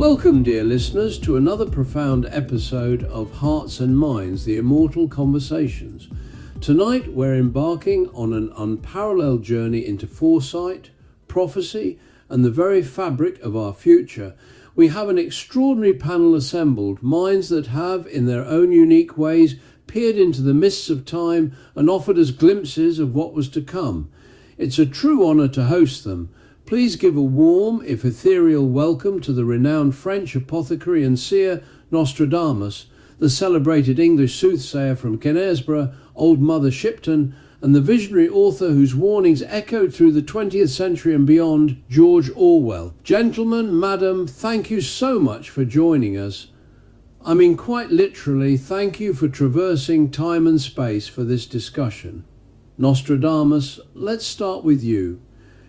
Welcome, dear listeners, to another profound episode of Hearts and Minds, the Immortal Conversations. Tonight, we're embarking on an unparalleled journey into foresight, prophecy, and the very fabric of our future. We have an extraordinary panel assembled, minds that have, in their own unique ways, peered into the mists of time and offered us glimpses of what was to come. It's a true honour to host them. Please give a warm, if ethereal, welcome to the renowned French apothecary and seer Nostradamus, the celebrated English soothsayer from Knaresborough, old Mother Shipton, and the visionary author whose warnings echoed through the 20th century and beyond, George Orwell. Gentlemen, madam, thank you so much for joining us. I mean, quite literally, thank you for traversing time and space for this discussion. Nostradamus, let's start with you.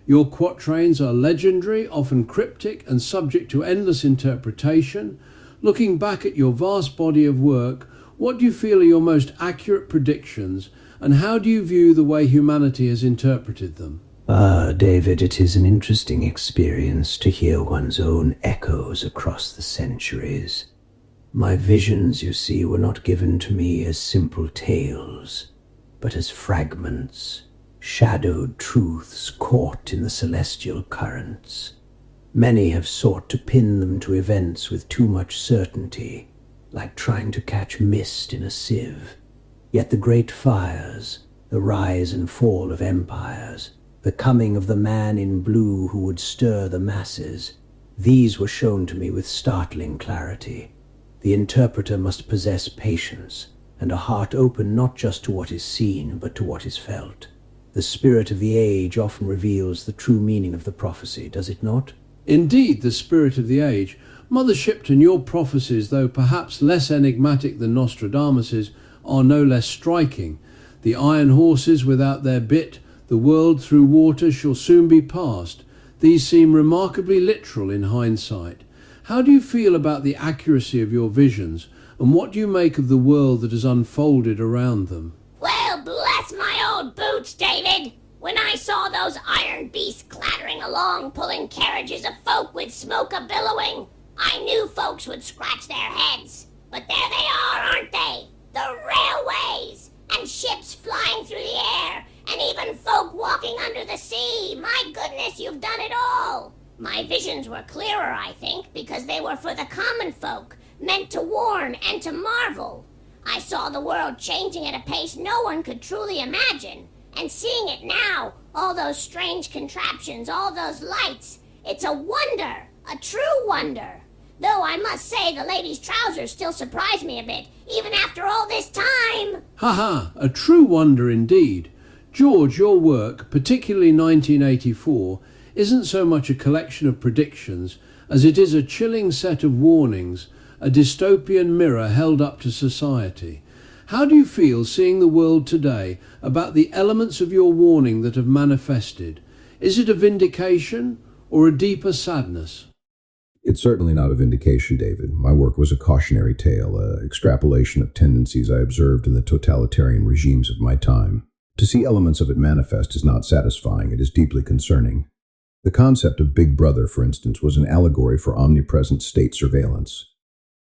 Your quatrains are legendary, often cryptic, and subject to endless interpretation. Looking back at your vast body of work, what do you feel are your most accurate predictions, and how do you view the way humanity has interpreted them? David, it is an interesting experience to hear one's own echoes across the centuries. My visions, you see, were not given to me as simple tales, but as fragments, shadowed truths caught in the celestial currents. Many have sought to pin them to events with too much certainty, like trying to catch mist in a sieve. Yet the great fires, the rise and fall of empires, the coming of the man in blue who would stir the masses, these were shown to me with startling clarity. The interpreter must possess patience and a heart open not just to what is seen, but to what is felt. The spirit of the age often reveals the true meaning of the prophecy, does it not? Indeed, the spirit of the age. Mother Shipton, your prophecies, though perhaps less enigmatic than Nostradamus's, are no less striking. The iron horses without their bit, the world through water shall soon be passed. These seem remarkably literal in hindsight. How do you feel about the accuracy of your visions, and what do you make of the world that has unfolded around them? Well, bless my old boots, David! When I saw those iron beasts clattering along, pulling carriages of folk with smoke a-billowing, I knew folks would scratch their heads. But there they are, aren't they? The railways! And ships flying through the air! And even folk walking under the sea! My goodness, you've done it all! My visions were clearer, I think, because they were for the common folk, meant to warn and to marvel. I saw the world changing at a pace no one could truly imagine. And seeing it now, all those strange contraptions, all those lights, it's a wonder, a true wonder. Though I must say the lady's trousers still surprise me a bit, even after all this time. A true wonder indeed. George, your work, particularly 1984, isn't so much a collection of predictions as it is a chilling set of warnings, a dystopian mirror held up to society. How do you feel seeing the world today about the elements of your warning that have manifested? Is it a vindication or a deeper sadness? It's certainly not a vindication, David. My work was a cautionary tale, an extrapolation of tendencies I observed in the totalitarian regimes of my time. To see elements of it manifest is not satisfying, it is deeply concerning. The concept of Big Brother, for instance, was an allegory for omnipresent state surveillance.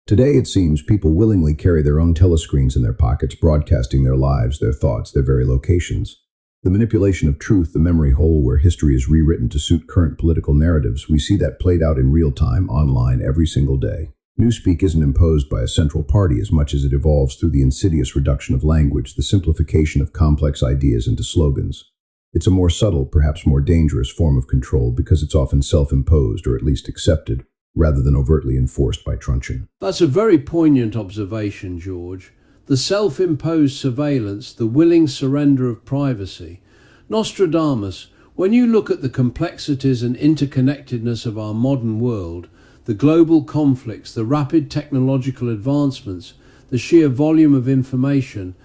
Today, it seems, people willingly carry their own telescreens in their pockets, broadcasting their lives, their thoughts, their very locations. The manipulation of truth, the memory hole where history is rewritten to suit current political narratives, we see that played out in real time, online, every single day. Newspeak isn't imposed by a central party as much as it evolves through the insidious reduction of language, the simplification of complex ideas into slogans. It's a more subtle, perhaps more dangerous form of control because it's often self-imposed or at least accepted, rather than overtly enforced by truncheon. That's a very poignant observation, George. The self-imposed surveillance, the willing surrender of privacy. Nostradamus, when you look at the complexities and interconnectedness of our modern world, the global conflicts, the rapid technological advancements, the sheer volume of information,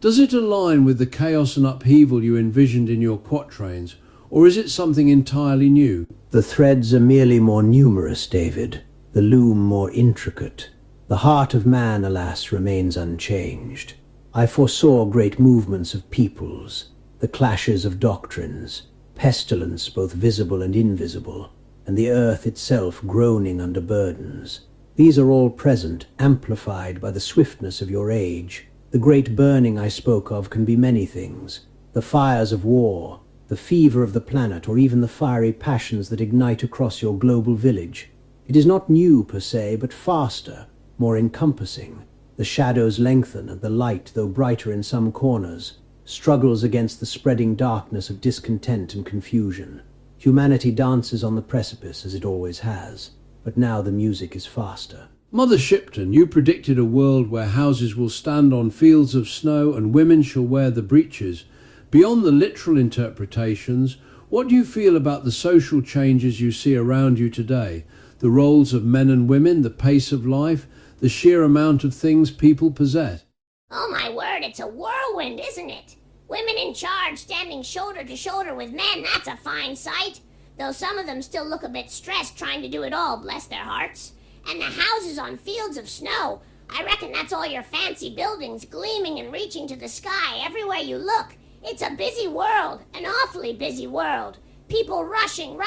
does it align with the chaos and upheaval you envisioned in your quatrains, or is it something entirely new? The threads are merely more numerous, David, the loom more intricate. The heart of man, alas, remains unchanged. I foresaw great movements of peoples, the clashes of doctrines, pestilence both visible and invisible. and the earth itself groaning under burdens. These are all present, amplified by the swiftness of your age. The great burning I spoke of can be many things. The fires of war, the fever of the planet, or even the fiery passions that ignite across your global village. It is not new per se, but faster, more encompassing. The shadows lengthen, and the light, though brighter in some corners, struggles against the spreading darkness of discontent and confusion. Humanity dances on the precipice, as it always has, but now the music is faster. Mother Shipton, you predicted a world where houses will stand on fields of snow and women shall wear the breeches. Beyond the literal interpretations, what do you feel about the social changes you see around you today? The roles of men and women, the pace of life, the sheer amount of things people possess? Oh my word, it's a whirlwind, isn't it? Women in charge standing shoulder to shoulder with men, that's a fine sight. Though some of them still look a bit stressed trying to do it all, bless their hearts. And the houses on fields of snow, I reckon that's all your fancy buildings gleaming and reaching to the sky everywhere you look. It's a busy world, an awfully busy world. People rushing,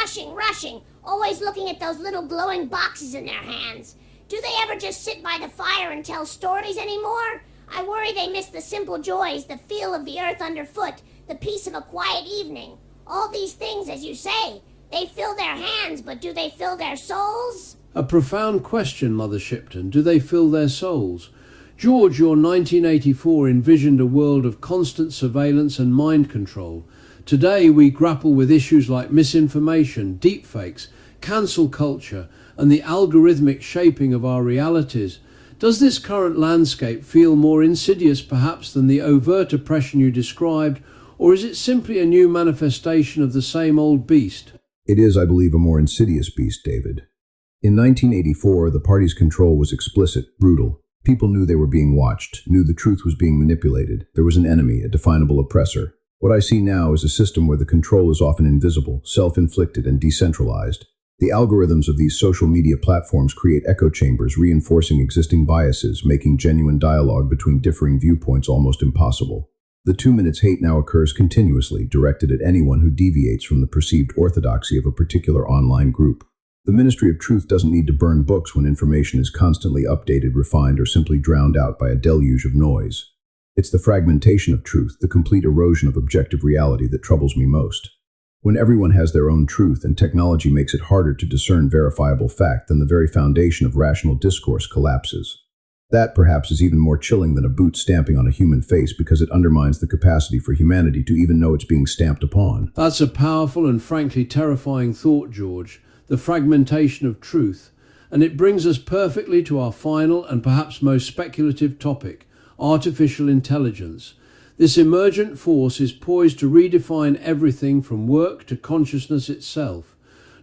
always looking at those little glowing boxes in their hands. Do they ever just sit by the fire and tell stories anymore? I worry they miss the simple joys, the feel of the earth underfoot, the peace of a quiet evening. All these things, as you say, they fill their hands, but do they fill their souls? A profound question, Mother Shipton. Do they fill their souls? George, your 1984 envisioned a world of constant surveillance and mind control. Today we grapple with issues like misinformation, deepfakes, cancel culture, and the algorithmic shaping of our realities. Does this current landscape feel more insidious perhaps than the overt oppression you described, or is it simply a new manifestation of the same old beast? It is, I believe, a more insidious beast, David. In 1984, the party's control was explicit, brutal. People knew they were being watched, knew the truth was being manipulated. There was an enemy, a definable oppressor. What I see now is a system where the control is often invisible, self-inflicted, and decentralized. The algorithms of these social media platforms create echo chambers, reinforcing existing biases, making genuine dialogue between differing viewpoints almost impossible. The 2 minutes hate now occurs continuously, directed at anyone who deviates from the perceived orthodoxy of a particular online group. The Ministry of Truth doesn't need to burn books when information is constantly updated, refined, or simply drowned out by a deluge of noise. It's the fragmentation of truth, the complete erosion of objective reality that troubles me most. When everyone has their own truth and technology makes it harder to discern verifiable fact, then the very foundation of rational discourse collapses. That, perhaps, is even more chilling than a boot stamping on a human face because it undermines the capacity for humanity to even know it's being stamped upon. That's a powerful and frankly terrifying thought, George. The fragmentation of truth. And it brings us perfectly to our final and perhaps most speculative topic, artificial intelligence. This emergent force is poised to redefine everything from work to consciousness itself.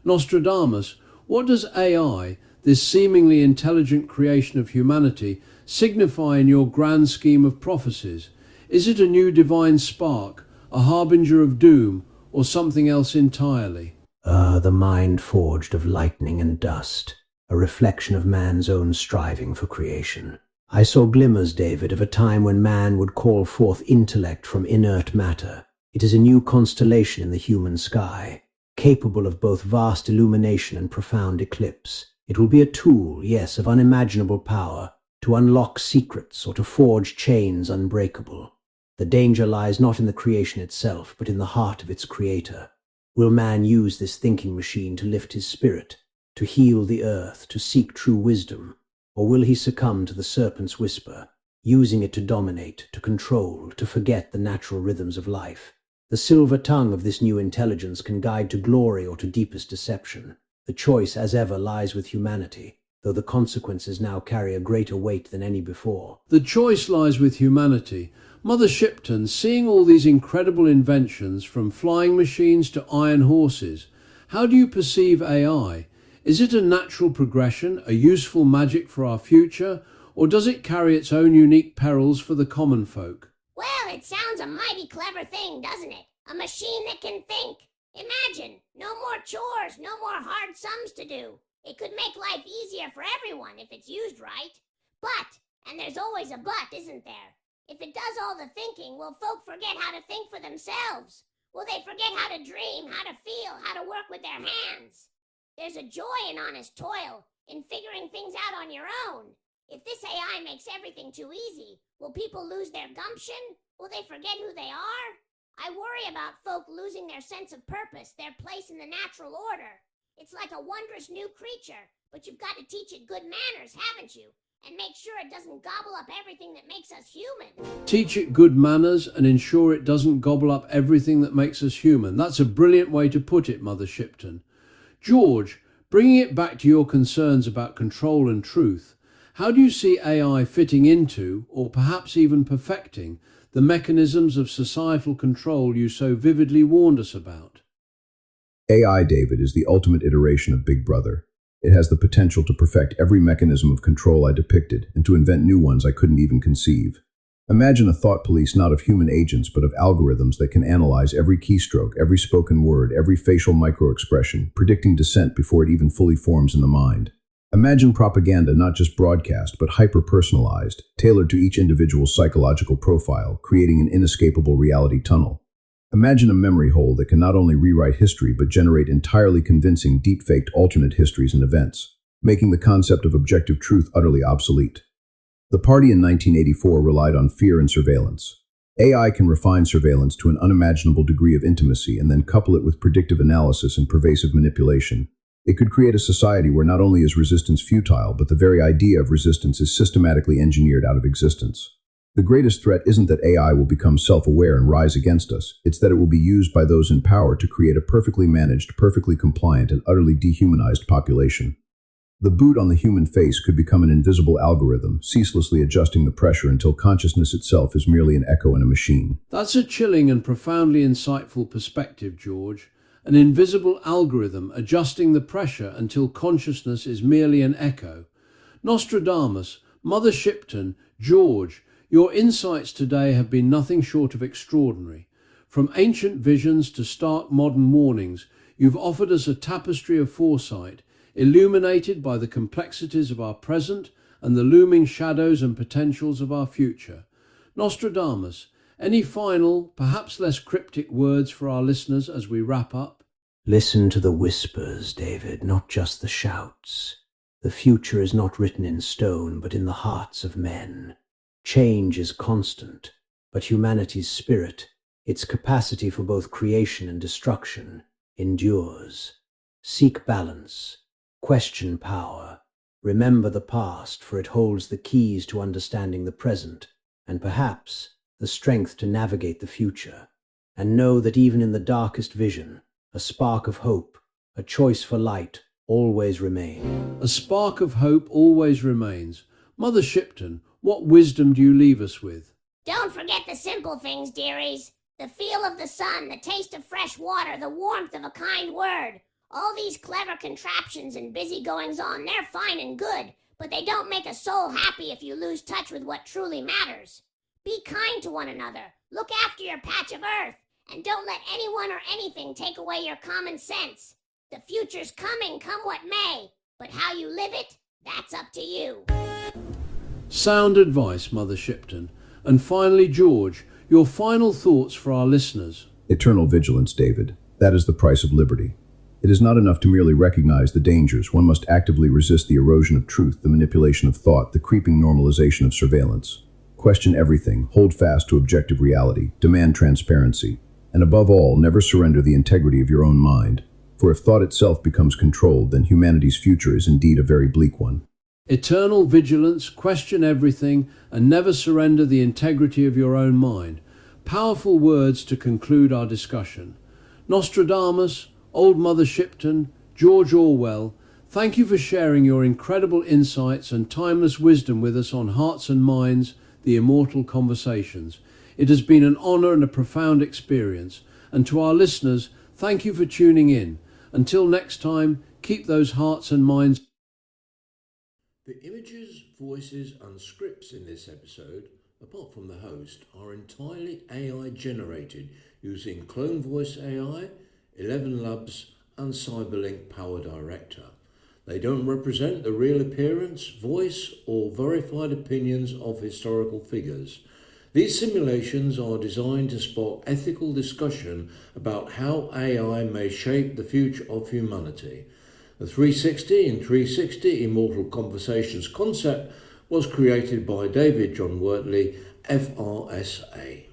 Nostradamus, what does AI, this seemingly intelligent creation of humanity, signify in your grand scheme of prophecies? Is it a new divine spark, a harbinger of doom, or something else entirely? The mind forged of lightning and dust, a reflection of man's own striving for creation. I saw glimmers, David, of a time when man would call forth intellect from inert matter. It is a new constellation in the human sky, capable of both vast illumination and profound eclipse. It will be a tool, yes, of unimaginable power, to unlock secrets or to forge chains unbreakable. The danger lies not in the creation itself, but in the heart of its creator. Will man use this thinking machine to lift his spirit, to heal the earth, to seek true wisdom? Or will he succumb to the serpent's whisper, using it to dominate, to control, to forget the natural rhythms of life? The silver tongue of this new intelligence can guide to glory or to deepest deception. The choice, as ever, lies with humanity, though the consequences now carry a greater weight than any before. The choice lies with humanity. Mother Shipton, seeing all these incredible inventions, from flying machines to iron horses, how do you perceive AI? Is it a natural progression, a useful magic for our future, or does it carry its own unique perils for the common folk? Well, it sounds a mighty clever thing, doesn't it? A machine that can think. Imagine, no more chores, no more hard sums to do. It could make life easier for everyone if it's used right. But, and there's always a but, isn't there? If it does all the thinking, will folk forget how to think for themselves? Will they forget how to dream, how to feel, how to work with their hands? There's a joy in honest toil, in figuring things out on your own. If this AI makes everything too easy, will people lose their gumption? Will they forget who they are? I worry about folk losing their sense of purpose, their place in the natural order. It's like a wondrous new creature, but you've got to teach it good manners, haven't you? And make sure it doesn't gobble up everything that makes us human. Teach it good manners and ensure it doesn't gobble up everything that makes us human. That's a brilliant way to put it, Mother Shipton. George, bringing it back to your concerns about control and truth, how do you see AI fitting into, or perhaps even perfecting, the mechanisms of societal control you so vividly warned us about? AI, David, is the ultimate iteration of Big Brother. It has the potential to perfect every mechanism of control I depicted and to invent new ones I couldn't even conceive. Imagine a thought police not of human agents but of algorithms that can analyze every keystroke, every spoken word, every facial microexpression, predicting dissent before it even fully forms in the mind. Imagine propaganda not just broadcast but hyper-personalized, tailored to each individual's psychological profile, creating an inescapable reality tunnel. Imagine a memory hole that can not only rewrite history but generate entirely convincing deep-faked alternate histories and events, making the concept of objective truth utterly obsolete. The party in 1984 relied on fear and surveillance. AI can refine surveillance to an unimaginable degree of intimacy and then couple it with predictive analysis and pervasive manipulation. It could create a society where not only is resistance futile, but the very idea of resistance is systematically engineered out of existence. The greatest threat isn't that AI will become self-aware and rise against us, it's that it will be used by those in power to create a perfectly managed, perfectly compliant, and utterly dehumanized population. The boot on the human face could become an invisible algorithm, ceaselessly adjusting the pressure until consciousness itself is merely an echo in a machine. That's a chilling and profoundly insightful perspective, George. An invisible algorithm adjusting the pressure until consciousness is merely an echo. Nostradamus, Mother Shipton, George, your insights today have been nothing short of extraordinary. From ancient visions to stark modern warnings, you've offered us a tapestry of foresight, illuminated by the complexities of our present and the looming shadows and potentials of our future. Nostradamus, any final, perhaps less cryptic words for our listeners as we wrap up? Listen to the whispers, David, not just the shouts. The future is not written in stone, but in the hearts of men. Change is constant, but humanity's spirit, its capacity for both creation and destruction, endures. Seek balance, question power, remember the past, for it holds the keys to understanding the present, and perhaps the strength to navigate the future. And know that even in the darkest vision, a spark of hope, a choice for light, always remain. A spark of hope always remains. Mother Shipton, what wisdom do you leave us with? Don't forget the simple things, dearies. The feel of the sun, the taste of fresh water, the warmth of a kind word. All these clever contraptions and busy goings-on, they're fine and good, but they don't make a soul happy if you lose touch with what truly matters. Be kind to one another, look after your patch of earth, and don't let anyone or anything take away your common sense. The future's coming, come what may, but how you live it, that's up to you. Sound advice, Mother Shipton. And finally, George, your final thoughts for our listeners. Eternal vigilance, David. That is the price of liberty. It is not enough to merely recognize the dangers. One must actively resist the erosion of truth, the manipulation of thought, the creeping normalization of surveillance. Question everything, hold fast to objective reality, demand transparency, and above all, never surrender the integrity of your own mind. For if thought itself becomes controlled, then humanity's future is indeed a very bleak one. Eternal vigilance, question everything, and never surrender the integrity of your own mind. Powerful words to conclude our discussion. Nostradamus, Old Mother Shipton, George Orwell, thank you for sharing your incredible insights and timeless wisdom with us on Hearts and Minds, the Immortal Conversations. It has been an honor and a profound experience. And to our listeners, thank you for tuning in. Until next time, keep those hearts and minds. The images, voices and scripts in this episode, apart from the host, are entirely AI generated using CloneVoiceAI, ElevenLabs and Cyberlink PowerDirector. They don't represent the real appearance, voice or verified opinions of historical figures. These simulations are designed to spark ethical discussion about how AI may shape the future of humanity. The 360 in 360 Immortal Conversations concept was created by David John Wortley FRSA.